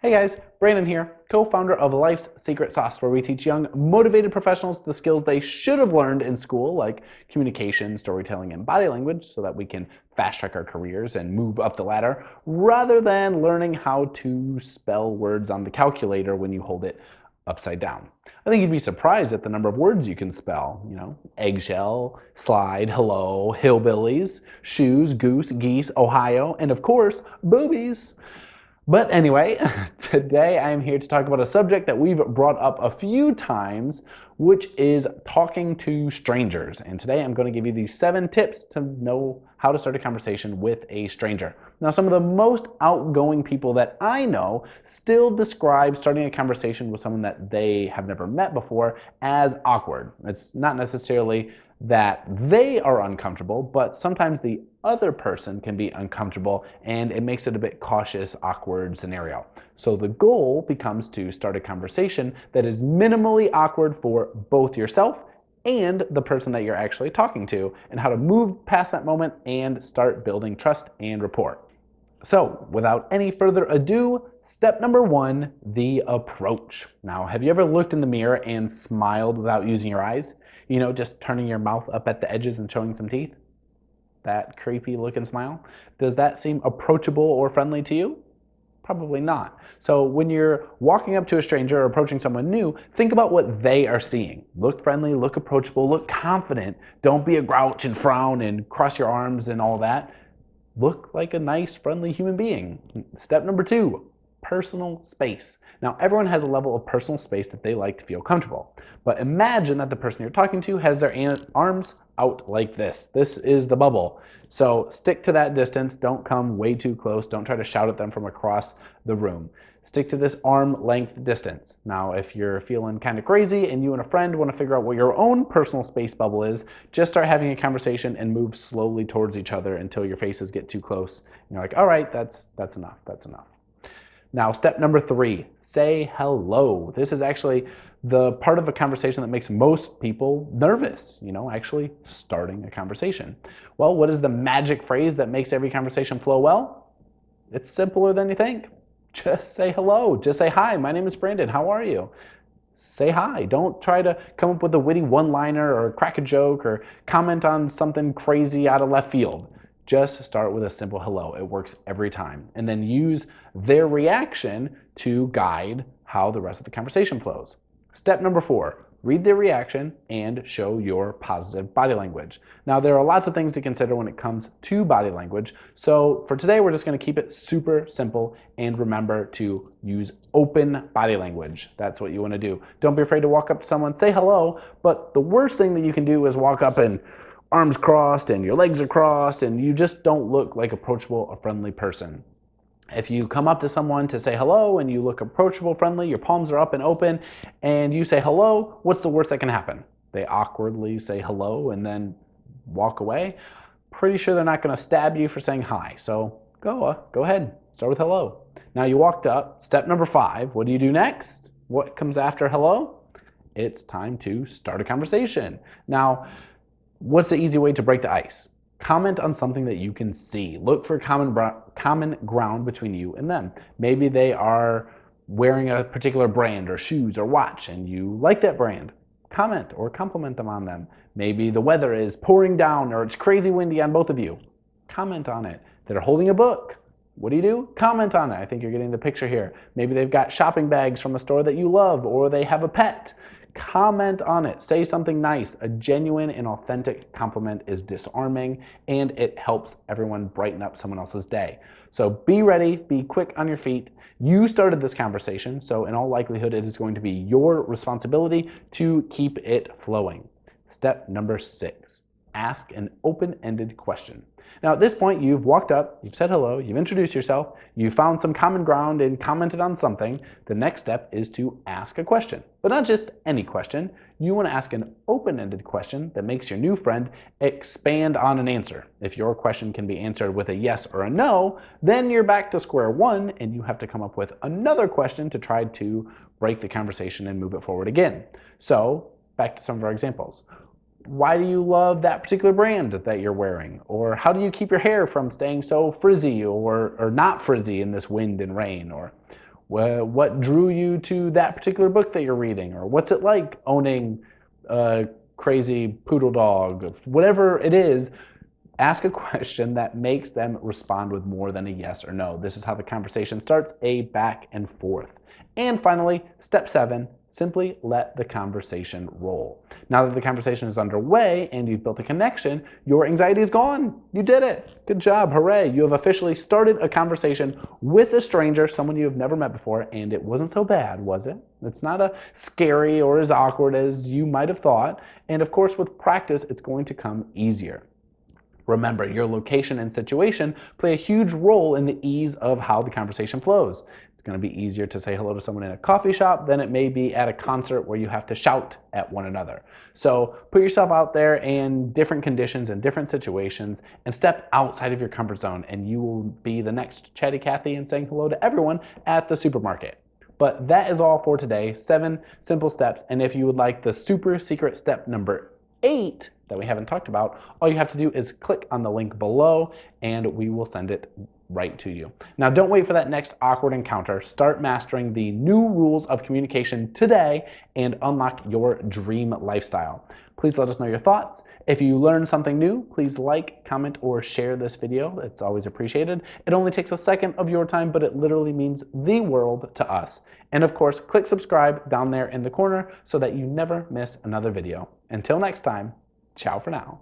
Hey guys, Brandon here, co-founder of Life's Secret Sauce, where we teach young, motivated professionals the skills they should have learned in school, like communication, storytelling, and body language, so that we can fast-track our careers and move up the ladder, rather than learning how to spell words on the calculator when you hold it upside down. I think you'd be surprised at the number of words you can spell. Eggshell, slide, hello, hillbillies, shoes, goose, geese, Ohio, and of course, boobies. But anyway, today I am here to talk about a subject that we've brought up a few times, which is talking to strangers. And today I'm going to give you these 7 tips to know how to start a conversation with a stranger. Now, some of the most outgoing people that I know still describe starting a conversation with someone that they have never met before as awkward. It's not necessarily that they are uncomfortable, but sometimes the other person can be uncomfortable and it makes it a bit cautious, awkward scenario. So the goal becomes to start a conversation that is minimally awkward for both yourself and the person that you're actually talking to, and how to move past that moment and start building trust and rapport. So without any further ado, step number 1, the approach. Now, have you ever looked in the mirror and smiled without using your eyes? Just turning your mouth up at the edges and showing some teeth? That creepy looking smile? Does that seem approachable or friendly to you? Probably not. So when you're walking up to a stranger or approaching someone new, think about what they are seeing. Look friendly, look approachable, look confident. Don't be a grouch and frown and cross your arms and all that. Look like a nice, friendly human being. Step number 2, personal space. Now, everyone has a level of personal space that they like to feel comfortable. But imagine that the person you're talking to has their arms out like this. This is the bubble. So stick to that distance. Don't come way too close. Don't try to shout at them from across the room. Stick to this arm length distance. Now, if you're feeling kind of crazy and you and a friend want to figure out what your own personal space bubble is, just start having a conversation and move slowly towards each other until your faces get too close. And you're like, all right, that's enough. That's enough. Now, step number 3, say hello. This is actually the part of a conversation that makes most people nervous, actually starting a conversation. Well, what is the magic phrase that makes every conversation flow well? It's simpler than you think. Just say hello. Just say, hi, my name is Brandon. How are you? Say hi. Don't try to come up with a witty one-liner or crack a joke or comment on something crazy out of left field. Just start with a simple hello. It works every time. And then use their reaction to guide how the rest of the conversation flows. Step number 4, read their reaction and show your positive body language. Now, there are lots of things to consider when it comes to body language. So for today, we're just going to keep it super simple and remember to use open body language. That's what you want to do. Don't be afraid to walk up to someone, say hello, but the worst thing that you can do is walk up and arms crossed and your legs are crossed and you just don't look like approachable, a friendly person. If you come up to someone to say hello and you look approachable, friendly, your palms are up and open, and you say hello, what's the worst that can happen? They awkwardly say hello and then walk away. Pretty sure they're not going to stab you for saying hi. So go ahead, start with hello. Now you walked up. Step number 5, what do you do next? What comes after hello? It's time to start a conversation. Now, what's the easy way to break the ice? Comment on something that you can see. Look for common ground between you and them. Maybe they are wearing a particular brand or shoes or watch and you like that brand. Comment or compliment them on them. Maybe the weather is pouring down or it's crazy windy on both of you. Comment on it. They're holding a book. What do? Comment on it. I think you're getting the picture here. Maybe they've got shopping bags from a store that you love, or they have a pet. Comment on it. Say something nice. A genuine and authentic compliment is disarming and it helps everyone brighten up someone else's day. So be ready, be quick on your feet. You started this conversation, so in all likelihood it is going to be your responsibility to keep it flowing. Step number 6, ask an open-ended question. Now at this point, you've walked up, you've said hello, you've introduced yourself, you found some common ground and commented on something. The next step is to ask a question, but not just any question. You want to ask an open-ended question that makes your new friend expand on an answer. If your question can be answered with a yes or a no, then you're back to square one and you have to come up with another question to try to break the conversation and move it forward again. So back to some of our examples. Why do you love that particular brand that you're wearing? Or how do you keep your hair from staying so frizzy or not frizzy in this wind and rain? Or What drew you to that particular book that you're reading? Or what's it like owning a crazy poodle dog? Whatever it is, ask a question that makes them respond with more than a yes or no. This is how the conversation starts, a back and forth. And finally, step 7, simply let the conversation roll. Now that the conversation is underway and you've built a connection, your anxiety is gone. You did it. Good job. Hooray. You have officially started a conversation with a stranger, someone you have never met before, and it wasn't so bad, was it? It's not as scary or as awkward as you might have thought. And of course, with practice, it's going to come easier. Remember, your location and situation play a huge role in the ease of how the conversation flows. It's going to be easier to say hello to someone in a coffee shop than it may be at a concert where you have to shout at one another. So put yourself out there in different conditions and different situations and step outside of your comfort zone, and you will be the next Chatty Cathy and saying hello to everyone at the supermarket. But that is all for today, 7 simple steps. And if you would like the super secret step number 8 that we haven't talked about, all you have to do is click on the link below and we will send it right to you. Now, don't wait for that next awkward encounter. Start mastering the new rules of communication today and unlock your dream lifestyle. Please let us know your thoughts. If you learned something new, please like, comment, or share this video. It's always appreciated. It only takes a second of your time, but it literally means the world to us. And of course, click subscribe down there in the corner so that you never miss another video. Until next time, ciao for now.